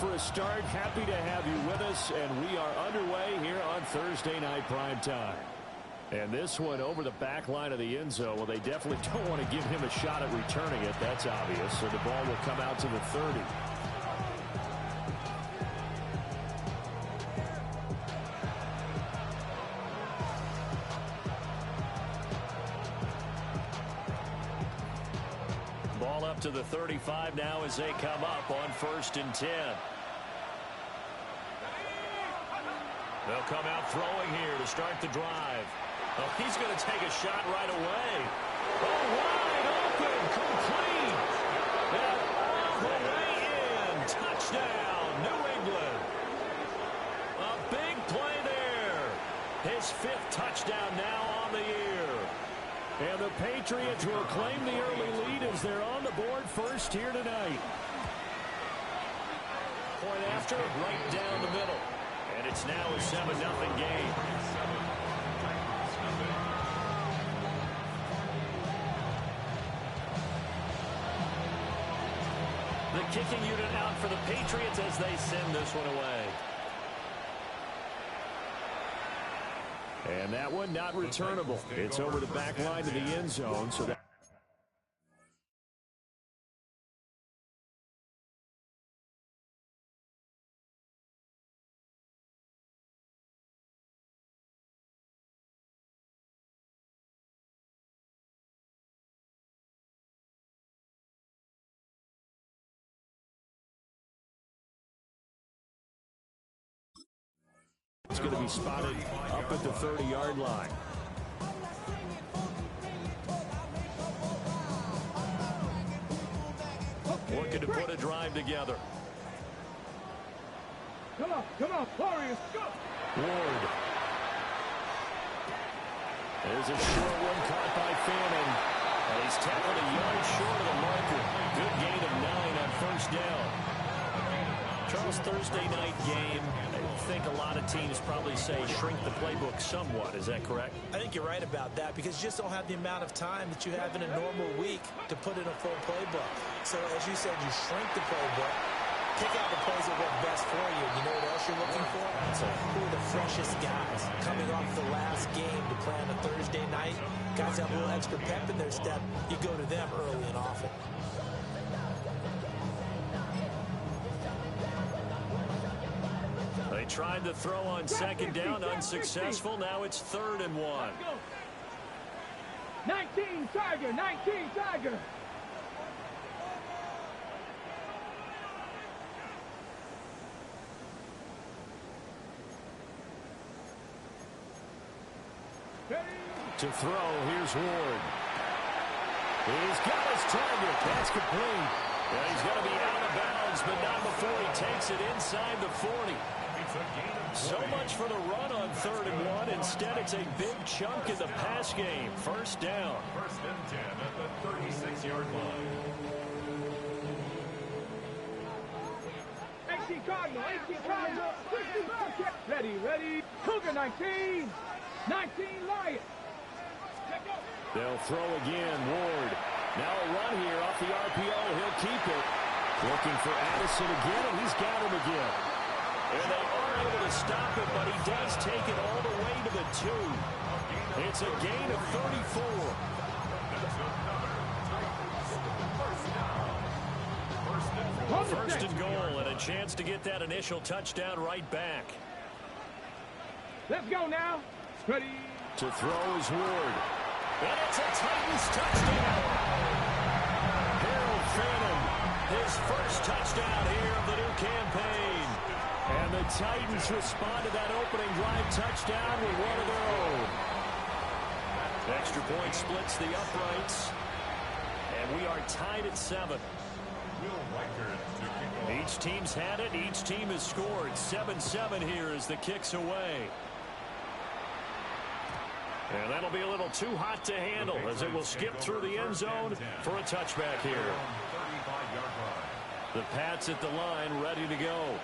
for a start. Happy to have you with us, and we are underway here on Thursday Night Primetime. And this one over the back line of the end zone. Well, they definitely don't want to give him a shot at returning it. That's obvious. So the ball will come out to the 30. Ball up to the 35 now as they come up on 1st and 10. They'll come out throwing here to start the drive. Oh, he's going to take a shot right away. Oh, wide open, complete. And all the way in. Touchdown, New England. A big play there. His 5th touchdown now on the year. And the Patriots will claim the early lead as they're on the board first here tonight. Point after, right down the middle. And it's now a 7-0 game. The kicking unit out for the Patriots as they send this one away. And that one not returnable. It's over the back line to the end zone. So that it's going to be spotted up at the 30-yard line. Looking to put a drive together. Come on, Warriors, go! Ward. There's a short one caught by Fanning. And he's tackled a yard short of the marker. Good gain of 9 on 1st down. Charles, Thursday night game. I think a lot of teams probably say shrink the playbook somewhat. Is that correct? I think you're right about that because you just don't have the amount of time that you have in a normal week to put in a full playbook. So as you said, you shrink the playbook, pick out the plays that work best for you. You know what else you're looking for? So who are the freshest guys coming off the last game to play on a Thursday night? Guys have a little extra pep in their step. You go to them early and often. They tried to throw on 2nd down, unsuccessful. Now it's 3rd and 1. 19 Tiger, 19 Tiger. To throw, here's Ward. He's got his target. That's complete. Yeah, he's going to be out of bounds, but not before he takes it inside the 40. So much for the run on 3rd and 1. Instead, it's a big chunk in the pass game. 1st down. 1st and 10 at the 36-yard line. 18 Cardinal, 60 ready. Cougar 19. 19 Lions. They'll throw again. Ward. Now a run here off the RPO. He'll keep it. Looking for Addison again, and he's got him again. And they are able to stop it, but he does take it all the way to the 2. It's a gain of 34. First and goal, and a chance to get that initial touchdown right back. Let's go now. Ready. To throw is Ward. And it's a Titans touchdown. Harold Fanning, his first touchdown here of the new campaign. And the Titans respond to that opening drive touchdown with one of their own. Extra point splits the uprights. And we are tied at 7. Each team's had it. Each team has scored. 7-7 here as the kick's away. And that'll be a little too hot to handle as it will skip through the end zone for a touchback here. The Pats at the line ready to go.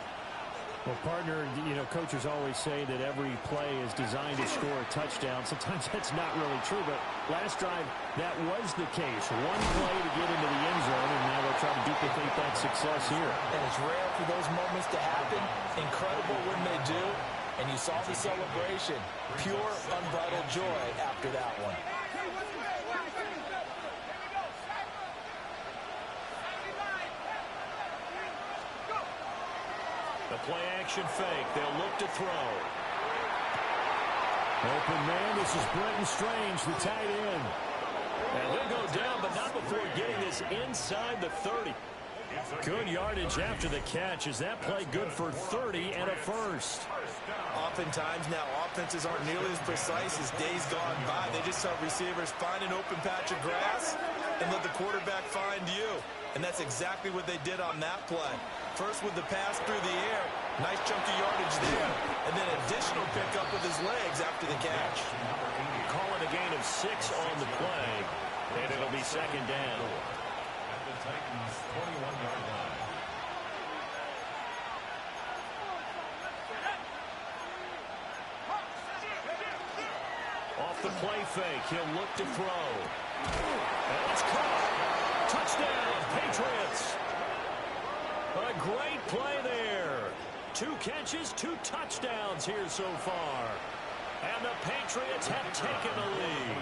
Well, partner, you know, coaches always say that every play is designed to score a touchdown. Sometimes that's not really true, but last drive, that was the case. One play to get into the end zone, and now they'll try to duplicate that success here. And it's rare for those moments to happen. Incredible when they do. And you saw the celebration. Pure, unbridled joy after that one. The play action fake. They'll look to throw. Open man, this is Brenton Strange, the tight end. And he'll go down, but not before getting this inside the 30. Good yardage after the catch. Is that play good for 30 and a first? Oftentimes now, offenses aren't nearly as precise as days gone by. They just have receivers find an open patch of grass and let the quarterback find you. And that's exactly what they did on that play. First with the pass through the air. Nice chunky yardage there. And then additional pickup with his legs after the catch. Calling a gain of 6 on the play. And it'll be second down. At the Titans' 21-yard line. Off the play fake, he'll look to throw. And it's caught. Touchdown, Patriots. A great play there. 2 catches, 2 touchdowns here so far. And the Patriots have taken the lead.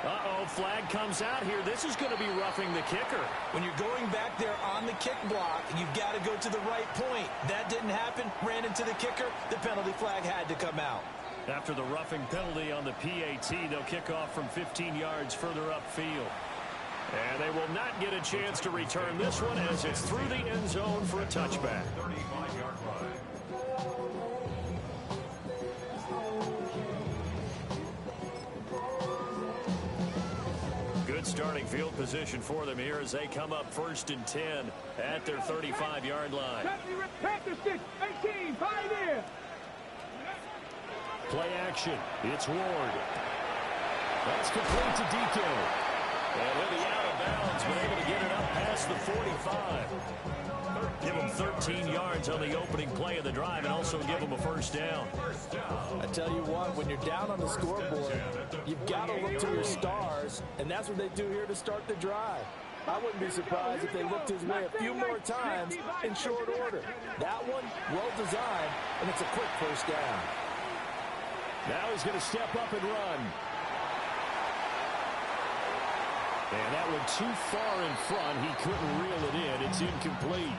Uh-oh, flag comes out here. This is going to be roughing the kicker. When you're going back there on the kick block, you've got to go to the right point. That didn't happen. Ran into the kicker. The penalty flag had to come out. After the roughing penalty on the PAT, they'll kick off from 15 yards further upfield. And they will not get a chance to return this one as it's through the end zone for a touchback. 35-yard line. Good starting field position for them here as they come up 1st and 10 at their 35-yard line. Play action. It's Ward. That's complete to DK. And he'll be out of bounds, but able to get it up past the 45. Give him 13 yards on the opening play of the drive and also give him a first down. I tell you what, when you're down on the scoreboard, you've got to look to your stars, and that's what they do here to start the drive. I wouldn't be surprised if they looked his way a few more times in short order. That one, well designed, and it's a quick first down. Now he's going to step up and run. And that one too far in front. He couldn't reel it in. It's incomplete.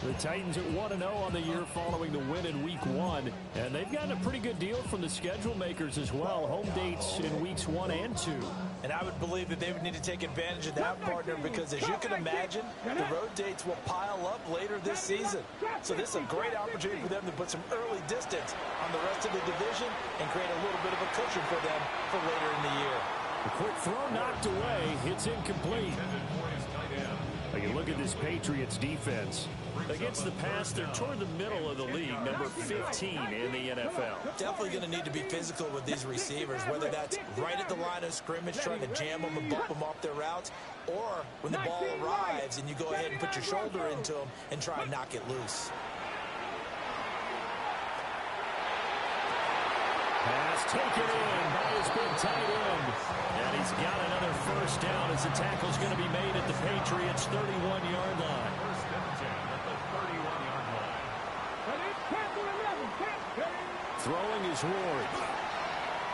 The Titans at 1-0 on the year following the win in Week 1. And they've gotten a pretty good deal from the schedule makers as well. Home dates in Weeks 1 and 2. And I would believe that they would need to take advantage of that, partner, because as you can imagine, the road dates will pile up later this season. So this is a great opportunity for them to put some early distance on the rest of the division and create a little bit of a cushion for them for later in the year. A quick throw knocked away. It's incomplete. You look at this Patriots defense. Against the pass, they're toward the middle of the league, number 15 in the NFL. Definitely going to need to be physical with these receivers, whether that's right at the line of scrimmage, trying to jam them and bump them off their routes, or when the ball arrives and you go ahead and put your shoulder into them and try and knock it loose. Pass taken in by his big tight end. And he's got another first down as the tackle's going to be made at the Patriots' 31-yard line. First and 10 at the 31-yard line. Throwing is Ward.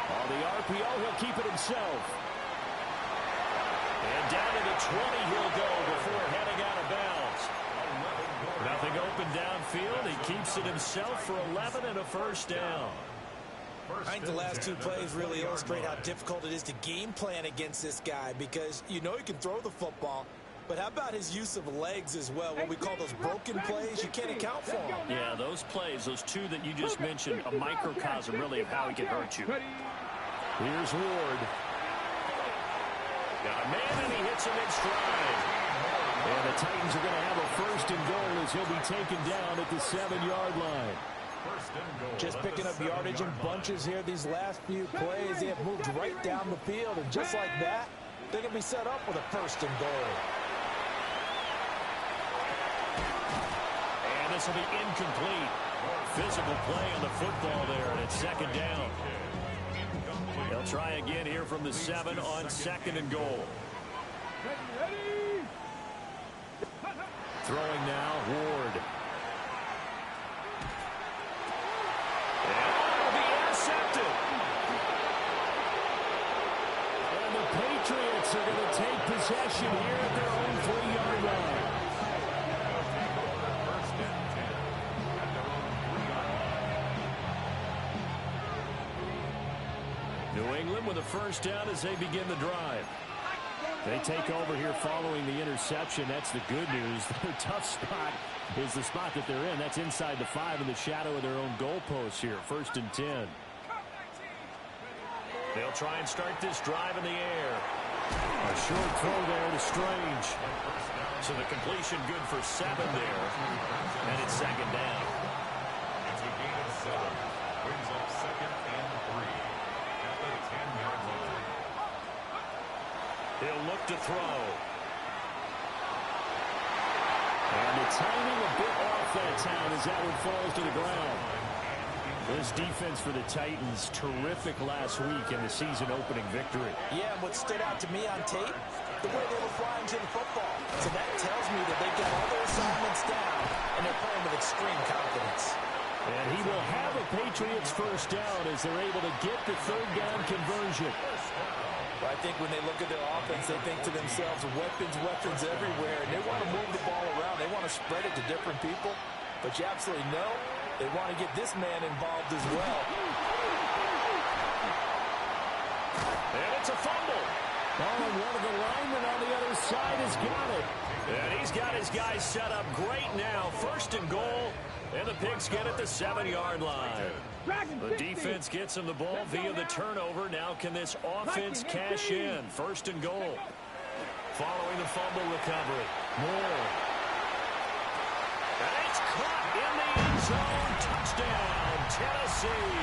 On the RPO, he'll keep it himself. And down to the 20 he'll go before heading out of bounds. Nothing open downfield. He keeps it himself for 11 and a first down. I think the last 2 plays really illustrate how difficult it is to game plan against this guy, because you know he can throw the football, but how about his use of legs as well? What we call those broken plays, you can't account for them. Yeah, those plays, those 2 that you just mentioned, a microcosm really of how he can hurt you. Here's Ward. Got a man and he hits him in stride. And the Titans are going to have a first and goal as he'll be taken down at the 7-yard line. Just picking up yardage in bunches here these last few plays. They have moved right down the field, and just like that, they're going to be set up with a first and goal. And this will be incomplete. Physical play on the football there, and it's second down. They'll try again here from the 7 on second and goal. Ready. Throwing now, Ward. And it'll be intercepted. And the Patriots are going to take possession here at their own 3-yard line. New England with a first down as they begin the drive. They take over here following the interception. That's the good news. Their tough spot is the spot that they're in. That's inside the 5 in the shadow of their own goalpost here. 1st and 10. They'll try and start this drive in the air. A short throw there to Strange. So the completion good for 7 there. And it's second down. It's a gain of 7. Brings up 2nd and 3. At the 10-yard line. He'll look to throw. And the timing a bit off that time as that one falls to the ground. This defense for the Titans, terrific last week in the season-opening victory. Yeah, and what stood out to me on tape, the way they were flying to the football. So that tells me that they've got all their assignments down, and they're playing with extreme confidence. And he will have a Patriots first down as they're able to get the 3rd down conversion. But I think when they look at their offense, they think to themselves, weapons everywhere, and they want to move the ball around. They want to spread it to different people. But you absolutely know they want to get this man involved as well. And it's a fumble. Oh, and one of the linemen on the other side has got it. And he's got his guys set up great now. 1st and goal. And the Pigs get at the 7-yard line. The defense gets him the ball via the turnover. Now can this offense cash in? 1st and goal. Following the fumble recovery. Moore. And it's caught in the end zone. Touchdown, Tennessee.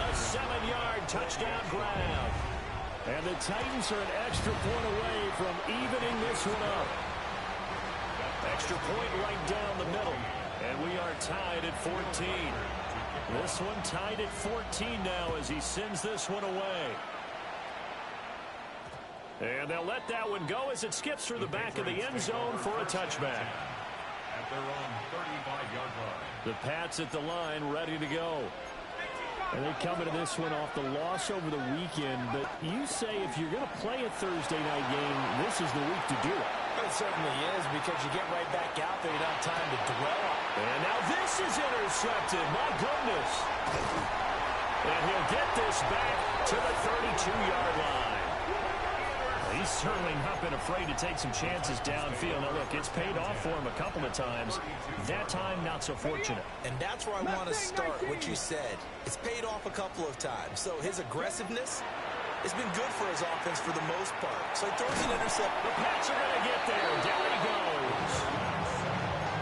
A 7-yard touchdown grab. And the Titans are an extra point away from evening this one up. Extra point right down the middle. And we are tied at 14. This one tied at 14 now as he sends this one away. And they'll let that one go as it skips through the back of the end zone for a touchback. At their own 35-yard line. The Pats at the line ready to go. And they come into this one off the loss over the weekend. But you say if you're going to play a Thursday night game, this is the week to do it. It certainly is, because you get right back out there. You don't have time to dwell on it. And now this is intercepted. My goodness. And he'll get this back to the 32-yard line. He's certainly not been afraid to take some chances downfield. Now, look, it's paid off for him a couple of times. That time, not so fortunate. And that's where I want to start, what you said. It's paid off a couple of times. So his aggressiveness has been good for his offense for the most part. So he throws an interception. The Pats are going to get there. Down he goes.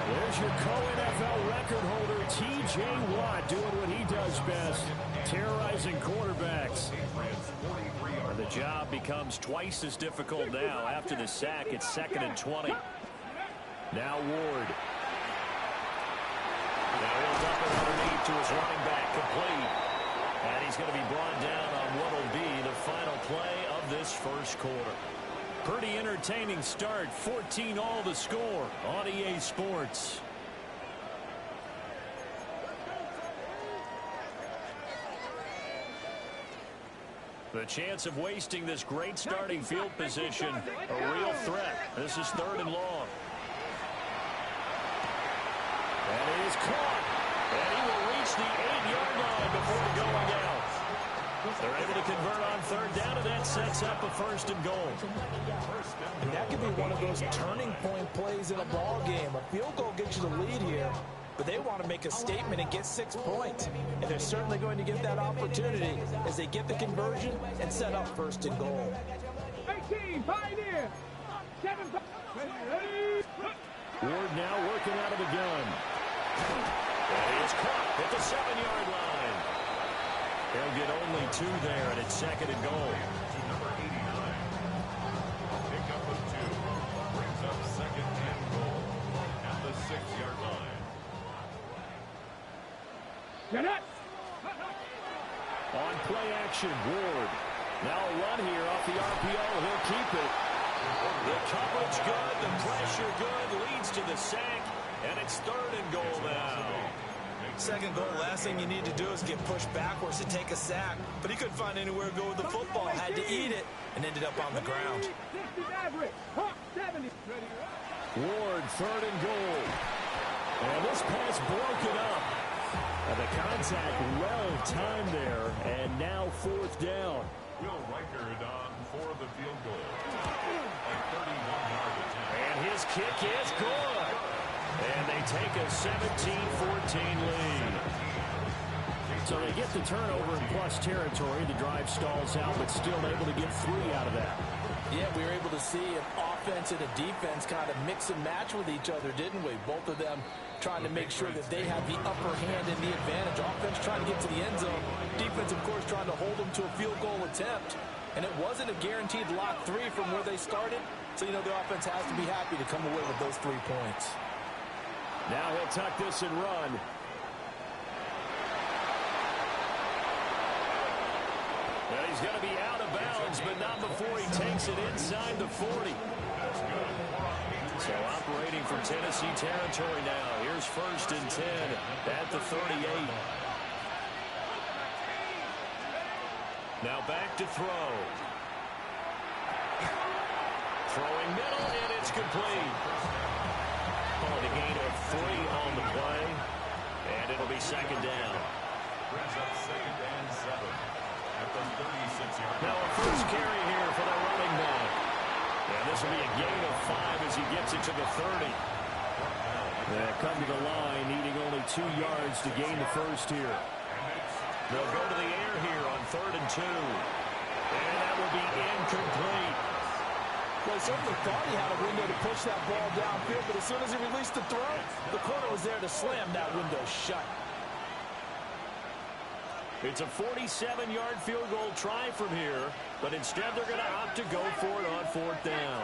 There's your co-NFL record holder, T.J. Watt, doing what he does best, terrorizing quarterbacks. And the job becomes twice as difficult now. After the sack, it's 2nd and 20. Now Ward. Now he'll dump it underneath to his running back, complete. And he's going to be brought down on what will be the final play of this first quarter. Pretty entertaining start. 14-all the score on EA Sports. The chance of wasting this great starting field position, a real threat. This is 3rd and long. And it is caught. And he will reach the 8-yard line before going out. They're able to convert on 3rd down, and that sets up a 1st and goal. And that could be one of those turning point plays in a ball game. A field goal gets you the lead here, but they want to make a statement and get 6 points. And they're certainly going to get that opportunity as they get the conversion and set up 1st and goal. 18, Pioneer. 7, ready. Ward now working out of the gun. And he is caught at the 7-yard line. They'll get only 2 there, and it's 2nd and goal. Number 89. Pick up of 2. Brings up 2nd and goal. At the Get it. On play action, Ward. Now a run here off the RPO. He'll keep it. The coverage good, the pressure good, leads to the sack, and it's 3rd and goal now. Second goal, last thing you need to do is get pushed backwards to take a sack. But he couldn't find anywhere to go with the football, had to eat it, and ended up on the ground. 60 average. 70. Ward, 3rd and goal. And this pass broken up. And the contact well timed there, and now 4th down. Will Reichard on for the field goal. A 31-yard attempt. And his kick is good. And they take a 17-14 lead. So they get the turnover in plus territory. The drive stalls out, but still able to get 3 out of that. Yeah, we were able to see an offense and a defense kind of mix and match with each other, didn't we? Both of them trying to make sure that they have the upper hand and the advantage. Offense trying to get to the end zone. Defense, of course, trying to hold them to a field goal attempt. And it wasn't a guaranteed lock 3 from where they started. So, you know, the offense has to be happy to come away with those 3 points. Now he'll tuck this and run. Well, he's going to be out of bounds, but not before he takes it inside the 40. So operating for Tennessee territory now. Here's 1st and 10 at the 38. Now back to throw. Throwing middle, and it's complete. Calling a gain of 3 on the play, and it'll be 2nd down. Brings up 2nd and 7 at the 36-yard line. Now a first carry here for the running back. And this will be a gain of 5 as he gets it to the 30. Come to the line, needing only 2 yards to gain the first here. They'll go to the air here on 3rd and 2. And that will be incomplete. Well, certainly thought he had a window to push that ball downfield, but as soon as he released the throw, the corner was there to slam that window shut. It's a 47-yard field goal try from here, but instead they're going to opt to go for it on 4th down.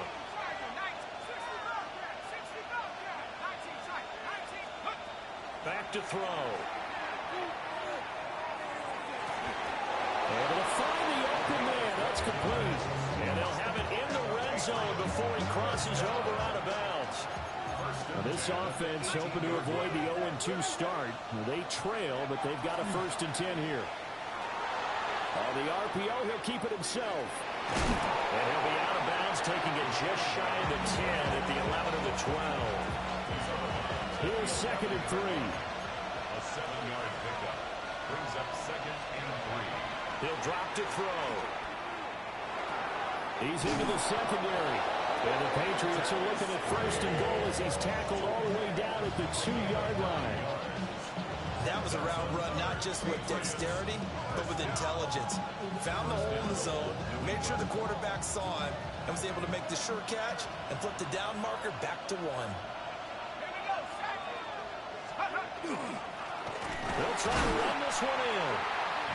Back to throw. Able to find the open man. That's complete. And they'll have it in the red zone before he crosses over out of bounds. Now this offense hoping to avoid the 0-2 start. They trail, but they've got a 1st and 10 here. On the RPO, he'll keep it himself. And he'll be out of bounds, taking it just shy of the 10 at the 11 of the 12. Here's 2nd and 3. A 7-yard pickup. Brings up 2nd and 3. He'll drop to throw. He's into the secondary. And the Patriots are looking at 1st and goal as he's tackled all the way down at the 2-yard line. That was a route run, not just with dexterity, but with intelligence. Found the hole in the zone, made sure the quarterback saw him, and was able to make the sure catch and flip the down marker back to 1. They'll try to run this one in.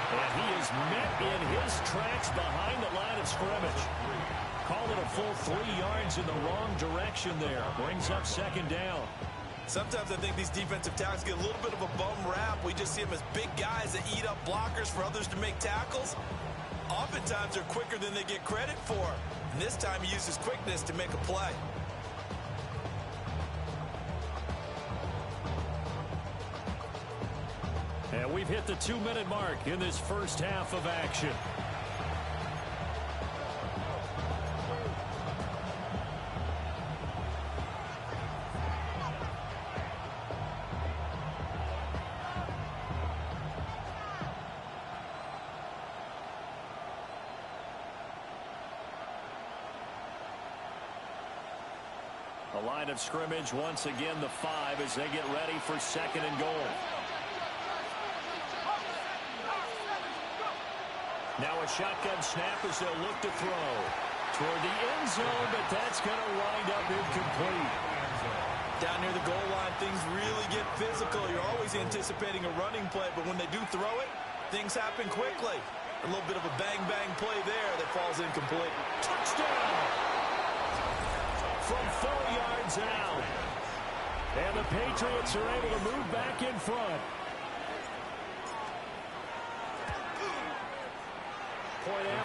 And he is met in his tracks behind the line of scrimmage. Called it a full 3 yards in the wrong direction there. Brings up 2nd down. Sometimes I think these defensive tackles get a little bit of a bum rap. We just see them as big guys that eat up blockers for others to make tackles. Oftentimes they're quicker than they get credit for. And this time he uses quickness to make a play. And we've hit the 2-minute mark in this first half of action. The line of scrimmage once again the 5 as they get ready for 2nd and goal. Now a shotgun snap as they'll look to throw. Toward the end zone, but that's going to wind up incomplete. Down near the goal line, things really get physical. You're always anticipating a running play, but when they do throw it, things happen quickly. A little bit of a bang-bang play there that falls incomplete. Touchdown! From 4 yards out. And the Patriots are able to move back in front.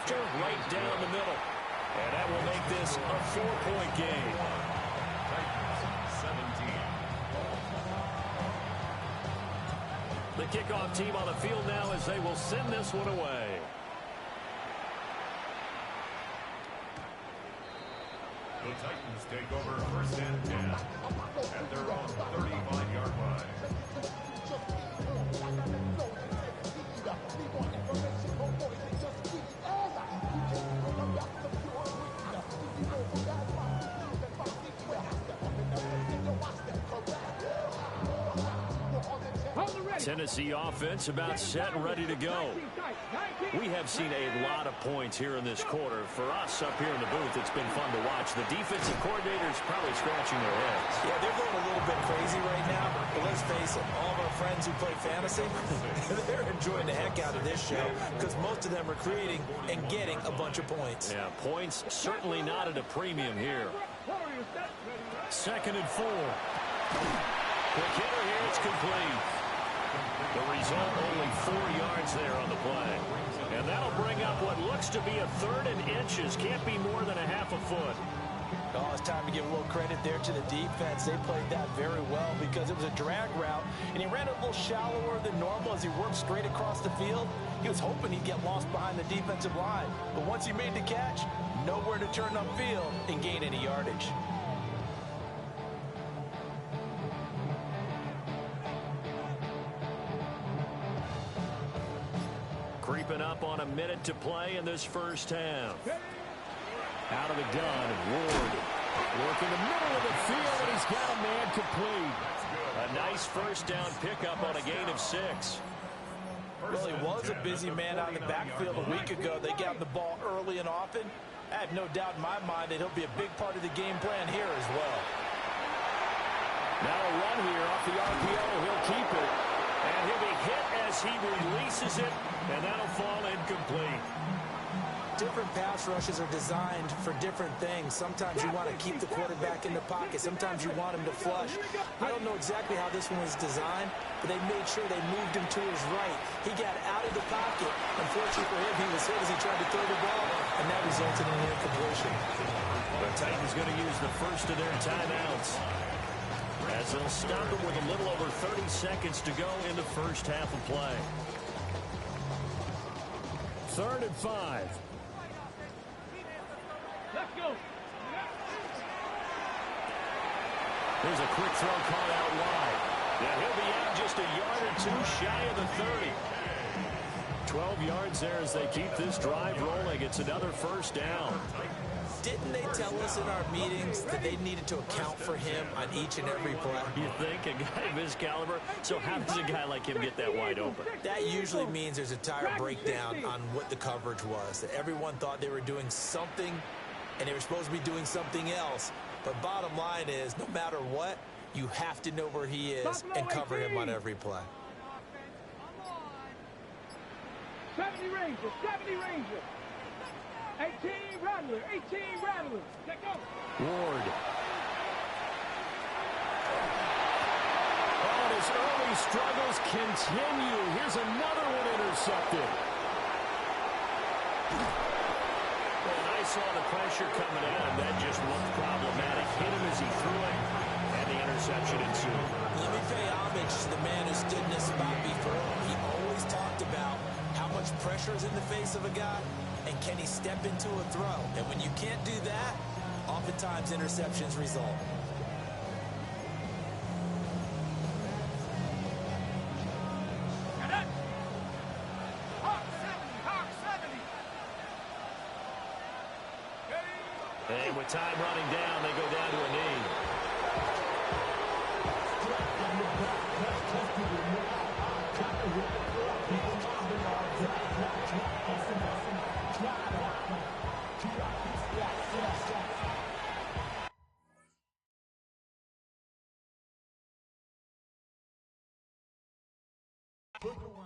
after, right down the middle. And that will make this a 4-point game. Titans 17. The kickoff team on the field now as they will send this one away. The Titans take over first and 10 at their own 35-yard line. Tennessee offense about set and ready to go. We have seen a lot of points here in this quarter. For us up here in the booth, it's been fun to watch. The defensive coordinators probably scratching their heads. Yeah, they're going a little bit crazy right now. But let's face it, all of our friends who play fantasy, they're enjoying the heck out of this show because most of them are creating and getting a bunch of points. Yeah, points certainly not at a premium here. 2nd and 4. Quick hitter here, it's complete. The result, only 4 yards there on the play. And that'll bring up what looks to be a 3rd and inches. Can't be more than a half a foot. Oh, it's time to give a little credit there to the defense. They played that very well because it was a drag route, and he ran a little shallower than normal as he worked straight across the field. He was hoping he'd get lost behind the defensive line. But once he made the catch, nowhere to turn upfield and gain any yardage. Creeping up on a minute to play in this first half. Out of the gun, Ward working the middle of the field, and he's got a man complete. A nice first down pickup on a gain of 6. Well, he was a busy man out in the backfield a week ago. They got him the ball early and often. I have no doubt in my mind that he'll be a big part of the game plan here as well. Now a run here off the RPO. He'll keep it. And he'll be hit as he releases it, and that'll fall incomplete. Different pass rushes are designed for different things. Sometimes you want to keep the quarterback in the pocket. Sometimes you want him to flush. I don't know exactly how this one was designed, but they made sure they moved him to his right. He got out of the pocket. Unfortunately for him, he was hit as he tried to throw the ball, and that resulted in an incompletion. The Titans going to use the first of their timeouts, as they'll stop it with a little over 30 seconds to go in the first half of play. 3rd and 5. Let's go. Here's a quick throw caught out wide. Now he'll be out just a yard or 2 shy of the 30. 12 yards there as they keep this drive rolling. It's another first down. Didn't they tell us in our meetings that they needed to account for him on each and every play? You think? A guy of his caliber? So how does a guy like him get that wide open? That usually means there's a tire breakdown on what the coverage was. That everyone thought they were doing something, and they were supposed to be doing something else. But bottom line is, no matter what, you have to know where he is and cover him on every play. 70 Ranger, 70 Ranger. 18 Rattler, 18 Rattler. Let go. Ward. Oh, and his early struggles continue. Here's another one intercepted. And I saw the pressure coming in, and that just looked problematic. Hit him as he threw it, and the interception ensued. Let me pay homage to the man who stood in this spot before. He always talked about how much pressure is in the face of a guy, and can he step into a throw? And when you can't do that, oftentimes interceptions result. And with time running down, they go down to a knee. Put the